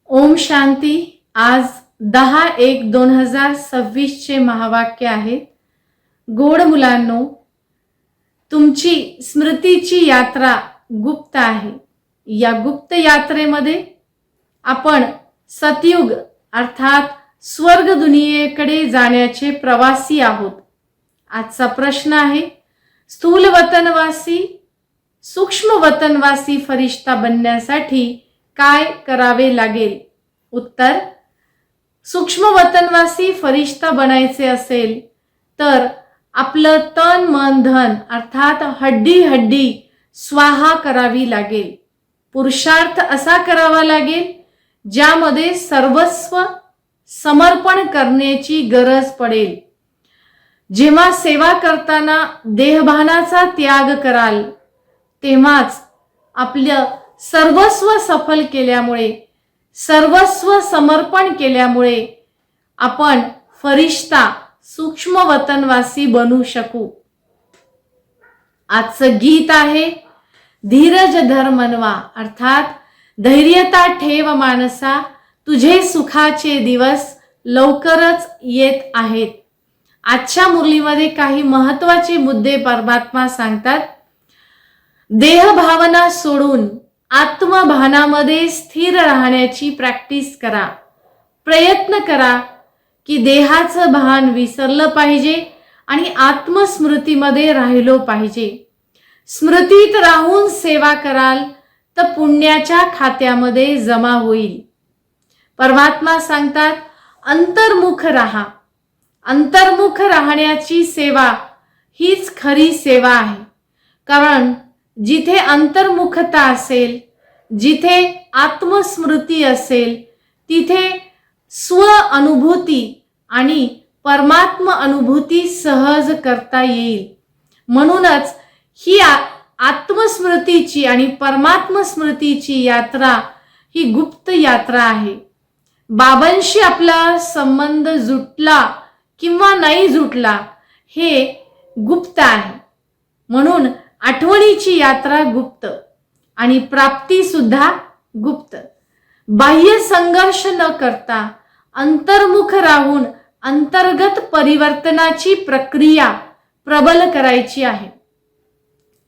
ओम शांती। आज 10/1/2026 चे महावाक्य आहे। गोड मुलांनो, तुमची स्मृतीची यात्रा गुप्त आहे। या गुप्त यात्रेमध्ये आपण सतयुग अर्थात स्वर्ग दुनियेकडे जाण्याचे प्रवासी आहोत। आजचा प्रश्न आहे, स्थूल वतनवासी सूक्ष्म वतनवासी फरिश्ता बनण्यासाठी काय करावे लागेल? उत्तर, सूक्ष्म वतनवासी फरिश्ता बनायचे असेल तर आपलं तन मन धन अर्थात हड्डी हड्डी स्वाहा करावी लागेल। पुरुषार्थ असा करावा लागेल ज्यामध्ये सर्वस्व समर्पण करण्याची गरज पडेल। जेव्हा सेवा करताना देहभानाचा त्याग कराल तेव्हाच आपलं सर्वस्व सफल केल्यामुळे, सर्वस्व समर्पण केल्यामुळे आपण फरिश्ता सूक्ष्म वतनवासी बनू शकू। आजचं गीत आहे, धीरज धर मनवा अर्थात धैर्यता ठेव मानसा, तुझे सुखाचे दिवस लवकरच येत आहेत। आजच्या मुरलीमध्ये काही महत्त्वाचे मुद्दे परमात्मा सांगतात। देह भावना सोडून आत्मभानामध्ये स्थिर राहण्याची प्रॅक्टिस करा। प्रयत्न करा की देहाचं भान विसरलं पाहिजे आणि आत्मस्मृतीमध्ये राहिलो पाहिजे। स्मृतीत राहून सेवा कराल तर पुण्याच्या खात्यामध्ये जमा होईल। परमात्मा सांगतात, अंतर्मुख राहा। अंतर्मुख राहण्याची सेवा हीच खरी सेवा आहे। कारण जिथे अंतर्मुखता असेल, जिथे आत्मस्मृती असेल, तिथे स्व अनुभूती आणि परमात्मा अनुभूती सहज करता येईल। म्हणूनच ही आत्मस्मृतीची आणि परमात्मा स्मृतीची यात्रा ही गुप्त यात्रा आहे। बाबांशी आपला संबंध जुटला किंवा नाही जुटला हे गुप्त आहे। म्हणून आठवणीची यात्रा गुप्त आणि प्राप्ती सुद्धा गुप्त। बाह्य संघर्ष न करता अंतर्मुख राहून अंतर्गत परिवर्तनाची प्रक्रिया प्रबल करायची आहे।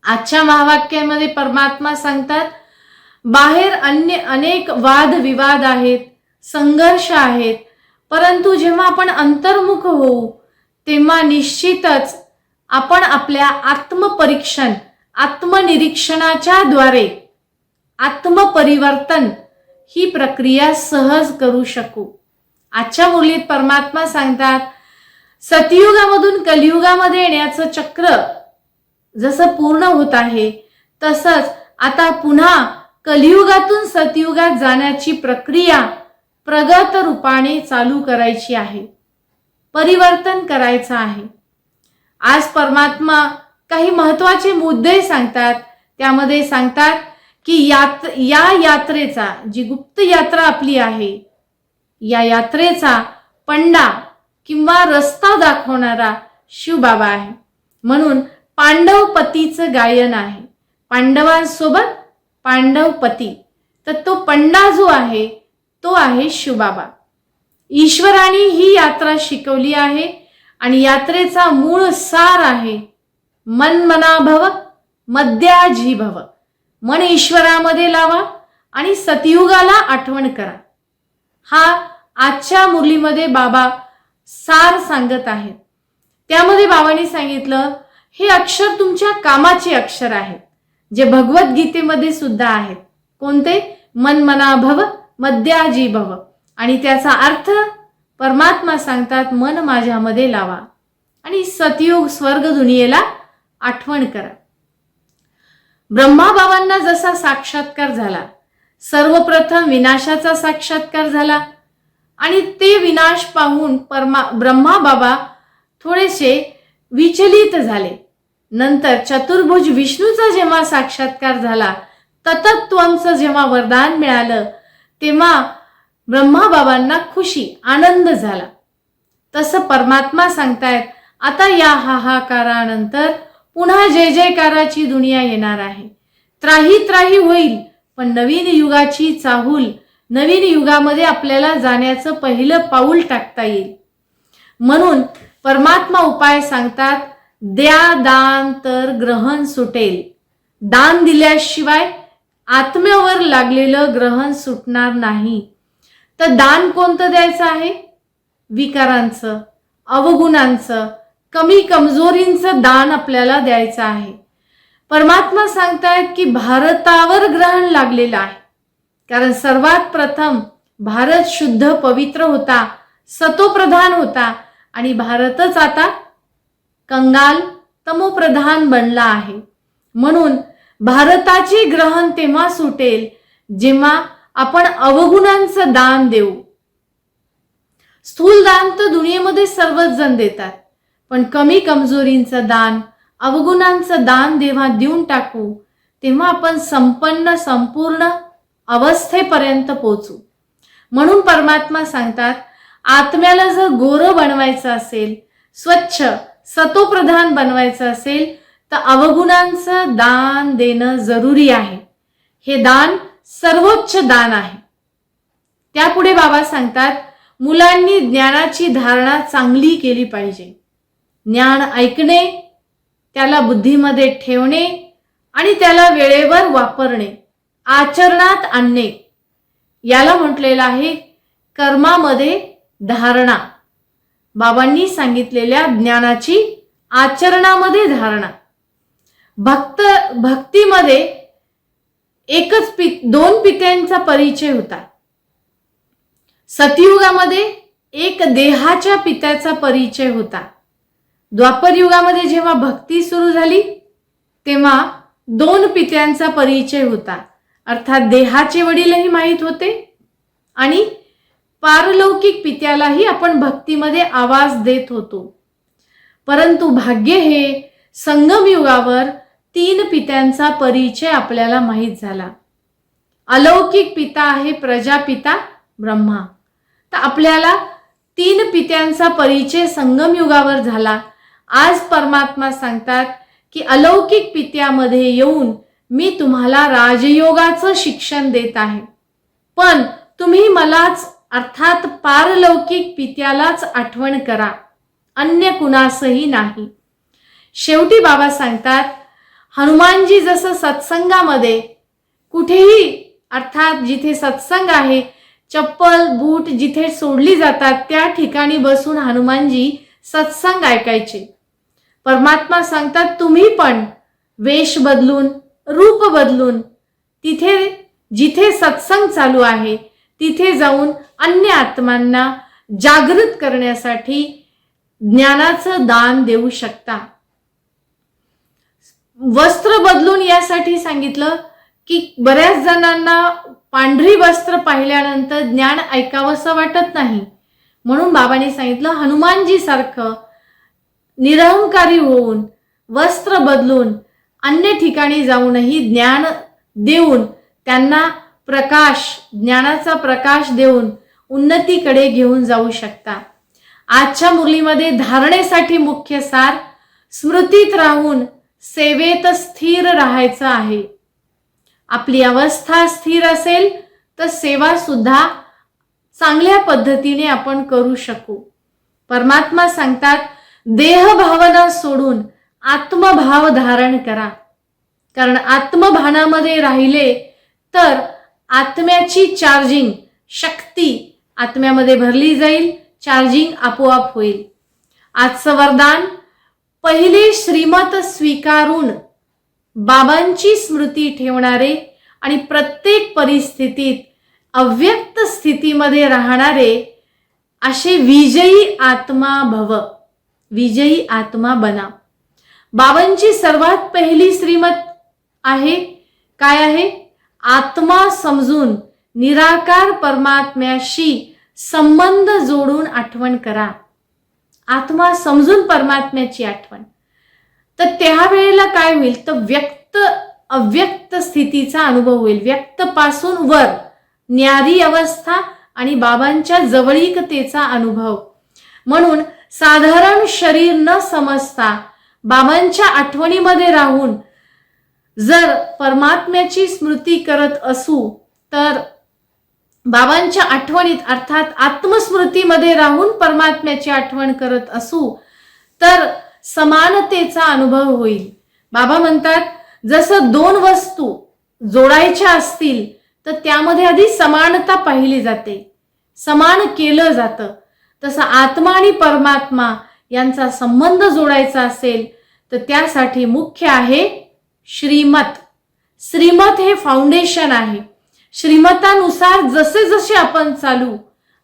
आजच्या महावाक्यामध्ये परमात्मा सांगतात, बाहेर अनेक वाद विवाद आहेत, संघर्ष आहेत, परंतु जेव्हा आपण अंतर्मुख होऊ तेव्हा निश्चितच आपण आपल्या आत्मपरीक्षण आत्मनिरीक्षणाच्या द्वारे आत्मपरिवर्तन ही प्रक्रिया सहज करू शकू। आजच्या मुरलीत परमात्मा सांगतात, सतयुगामधून कलियुगामध्ये येण्याचं चक्र जसं पूर्ण होत आहे तसंच आता पुन्हा कलियुगातून सतयुगात जाण्याची प्रक्रिया प्रगत रूपाने चालू करायची आहे, परिवर्तन करायचं आहे। आज परमात्मा काही महत्त्वाचे मुद्दे सांगतात। त्यामध्ये सांगतात की या यात्रेचा, जी गुप्त यात्रा आपली आहे, या यात्रेचा पंडा किंवा रस्ता दाखवणारा शिवबाबा आहे। म्हणून पांडवपतीचं गायन आहे, पांडवांसोबत पांडवपती। तर तो पंडा जो आहे तो आहे शिवबाबा। ईश्वराने ही यात्रा शिकवली आहे आणि यात्रेचा मूळ सार आहे, मन मना भव मध्याजी भव। मन ईश्वरामध्ये लावा आणि सतयुगाला आठवण करा। हा आजच्या मुरलीमध्ये बाबा सार सांगत आहेत। त्यामध्ये बाबांनी सांगितलं, हे अक्षर तुमच्या कामाचे अक्षर आहेत, जे भगवद्गीतेमध्ये सुद्धा आहेत। कोणते? मन मना भव मध्याजी भव। आणि त्याचा अर्थ परमात्मा सांगतात, मन माझ्यामध्ये लावा आणि सतयुग स्वर्ग दुनियेला आठवण करा। ब्रह्माबाबांना जसा साक्षात्कार झाला, सर्वप्रथम विनाशाचा साक्षात्कार झाला आणि ते विनाश पाहून ब्रह्माबाबा थोडेसे विचलित झाले। नंतर चतुर्भुज विष्णूचा जेव्हा साक्षात्कार झाला, ततत्वंचं जेव्हा वरदान मिळालं, तेव्हा ब्रह्माबाबांना खुशी आनंद झाला। तसं परमात्मा सांगतायत, आता या हाहाकारानंतर पुन्हा जय जयकाराची दुनिया येणार आहे। त्राही त्राही होईल, पण नवीन युगाची चाहूल नवीन युगामध्ये आपल्याला जाण्याचं पहिलं पाऊल टाकता येईल. म्हणून परमात्मा उपाय सांगतात, द्या दान तर ग्रहण सुटेल. दान दिल्याशिवाय आत्म्यावर लागलेलं ग्रहण सुटणार नाही. तर दान कोणतं द्यायचं आहे? विकारांचं, अवगुणांचं, कमी कमजोरींचं दान आपल्याला द्यायचं आहे. परमात्मा सांगतायत की भारतावर ग्रहण लागलेलं आहे. कारण सर्वात प्रथम भारत शुद्ध पवित्र होता, सतोप्रधान होता आणि भारतच आता कंगाल तमोप्रधान बनला आहे. म्हणून भारताचे ग्रहण तेव्हा सुटेल जेव्हा आपण अवगुणांचं दान देऊ. स्थूल दान तर दुनियेमध्ये सर्वच जण देतात, पण कमी कमजोरींचं दान, अवगुणांचं दान जेव्हा देऊन टाकू तेव्हा आपण संपूर्ण अवस्थेपर्यंत पोहोचू. म्हणून परमात्मा सांगतात, आत्म्याला जर गोरं बनवायचं असेल, स्वच्छ सतोप्रधान बनवायचं असेल तर अवगुणांचं दान देणं जरुरी आहे. हे दान सर्वोच्च दान आहे. त्यापुढे बाबा सांगतात, मुलांनी ज्ञानाची धारणा चांगली केली पाहिजे. ज्ञान ऐकणे, त्याला बुद्धीमध्ये ठेवणे आणि त्याला वेळेवर वापरणे, आचरणात आणणे, याला म्हटलेलं आहे कर्मामध्ये धारणा. बाबांनी सांगितलेल्या ज्ञानाची आचरणामध्ये धारणा. भक्तीमध्ये दोन पित्यांचा परिचय होता. सतयुगामध्ये एक देहाच्या पित्याचा परिचय होता. द्वापर युगामध्ये जेव्हा भक्ती सुरू झाली तेव्हा दोन पित्यांचा परिचय होता. अर्थात देहाचे वडीलही माहीत होते आणि पारलौकिक पित्यालाही आपण भक्तीमध्ये आवाज देत होतो. परंतु भाग्य हे संगम युगावर तीन पित्यांचा परिचय आपल्याला माहीत झाला. अलौकिक पिता आहे प्रजापिता ब्रह्मा. तर आपल्याला तीन पित्यांचा परिचय संगम युगावर झाला. आज परमात्मा सांगतात की अलौकिक पित्यामध्ये येऊन मी तुम्हाला राजयोगाचं शिक्षण देत आहे, पण तुम्ही मलाच अर्थात पारलौकिक पित्यालाच आठवण करा, अन्य कुणासही नाही. शेवटी बाबा सांगतात, हनुमानजी जसं सत्संगामध्ये कुठेही अर्थात जिथे सत्संग आहे, चप्पल बूट जिथे सोडली जातात त्या ठिकाणी बसून हनुमानजी सत्संग ऐकायचे. परमात्मा सांगतात, तुम्ही पण वेश बदलून, रूप बदलून तिथे जिथे सत्संग चालू आहे तिथे जाऊन अन्य आत्मांना जागृत करण्यासाठी ज्ञानाचं दान देऊ शकता. वस्त्र बदलून यासाठी सांगितलं की बऱ्याच जणांना पांढरी वस्त्र पाहिल्यानंतर ज्ञान ऐकावंसं वाटत नाही. म्हणून बाबांनी सांगितलं, हनुमानजी सारखं निरहंकारी होऊन वस्त्र बदलून अन्य ठिकाणी जाऊनही ज्ञान देऊन त्यांना ज्ञानाचा प्रकाश देऊन उन्नतीकडे घेऊन जाऊ शकता. आजच्या मुरलीमध्ये धारणेसाठी मुख्य सार स्मृतीत राहून सेवेत स्थिर राहायचं आहे. आपली अवस्था स्थिर असेल तर सेवा सुद्धा चांगल्या पद्धतीने आपण करू शकू. परमात्मा सांगतात, देह भावना सोडून आत्मभाव धारण करा. कारण आत्मभानामध्ये राहिले तर आत्म्याची चार्जिंग शक्ती आत्म्यामध्ये भरली जाईल, चार्जिंग आपोआप होईल. आजचं वरदान, पहिले श्रीमत स्वीकारून बाबांची स्मृती ठेवणारे आणि प्रत्येक परिस्थितीत अव्यक्त स्थितीमध्ये राहणारे असे विजयी आत्मा भव, विजयी आत्मा बना. बाबांची सर्वात पहिली श्रीमत आहे, काय आहे? आत्मा समजून निराकार परमात्म्याशी संबंध जोडून आठवण करा. आत्मा समजून परमात्म्याची आठवण. तर त्यावेळेला काय होईल तर व्यक्त अव्यक्त स्थितीचा अनुभव होईल. व्यक्त पासून वर न्यारी अवस्था आणि बाबांच्या जवळीकतेचा अनुभव. म्हणून साधारण शरीर न समजता बाबांच्या आठवणीमध्ये राहून जर परमात्म्याची स्मृती करत असू तर बाबांच्या आठवणीत अर्थात आत्मस्मृतीमध्ये राहून परमात्म्याची आठवण करत असू तर समानतेचा अनुभव होईल. बाबा म्हणतात, जसं दोन वस्तू जोडायच्या असतील तर त्यामध्ये आधी समानता पाहिली जाते, समान केलं जातं. तसं आत्मा आणि परमात्मा यांचा संबंध जोडायचा असेल तर त्यासाठी मुख्य आहे श्रीमत. श्रीमत हे फाउंडेशन आहे. श्रीमतानुसार जसे जसे आपण चालू,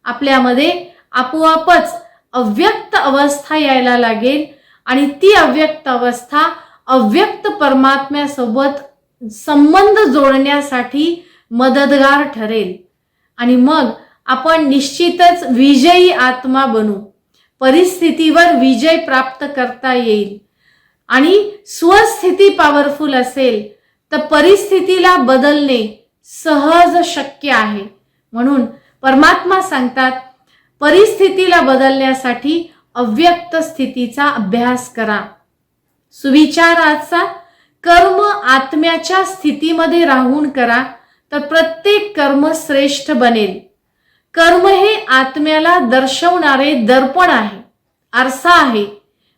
आपल्यामध्ये आपोआपच अव्यक्त अवस्था यायला लागेल आणि ती अव्यक्त अवस्था अव्यक्त परमात्म्यासोबत संबंध जोडण्यासाठी मदतगार ठरेल आणि मग आपण निश्चितच विजयी आत्मा बनू. परिस्थितीवर विजय प्राप्त करता येईल आणि स्वस्थिती पॉवरफुल असेल तर परिस्थितीला बदलणे सहज शक्य आहे. म्हणून परमात्मा सांगतात, परिस्थितीला बदलण्यासाठी अव्यक्त स्थितीचा अभ्यास करा. सुविचाराचा कर्म आत्म्याच्या स्थितीमध्ये राहून करा तर प्रत्येक कर्म श्रेष्ठ बनेल. कर्म हे आत्म्याला दर्शवणारे दर्पण आहे, आरसा आहे.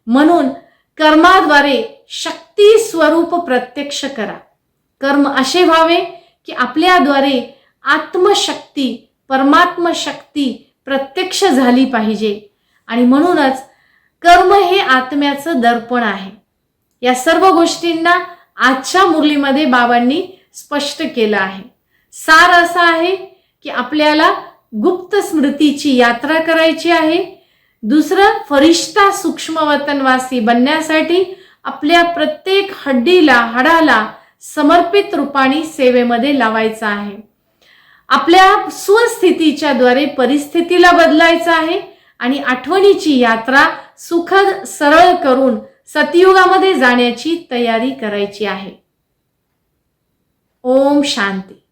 म्हणून कर्माद्वारे शक्ती स्वरूप प्रत्यक्ष करा. कर्म असे व्हावे की आपल्याद्वारे आत्मशक्ती, परमात्म शक्ती प्रत्यक्ष झाली पाहिजे आणि म्हणूनच कर्म हे आत्म्याचं दर्पण आहे. या सर्व गोष्टींना आजच्या मुरलीमध्ये बाबांनी स्पष्ट केलं आहे. सार असा आहे की आपल्याला गुप्त स्मृतीची यात्रा करायची आहे. दुसरं, फरिश्ता सूक्ष्मवतनवासी बनण्यासाठी आपल्या प्रत्येक हड्डीला, हाडाला समर्पित रूपाने सेवेमध्ये लावायचं आहे. आपल्या स्वस्थितीच्या द्वारे परिस्थितीला बदलायचं आहे आणि आठवणीची यात्रा सुखद सरळ करून सतयुगामध्ये जाण्याची तयारी करायची आहे. ओम शांती.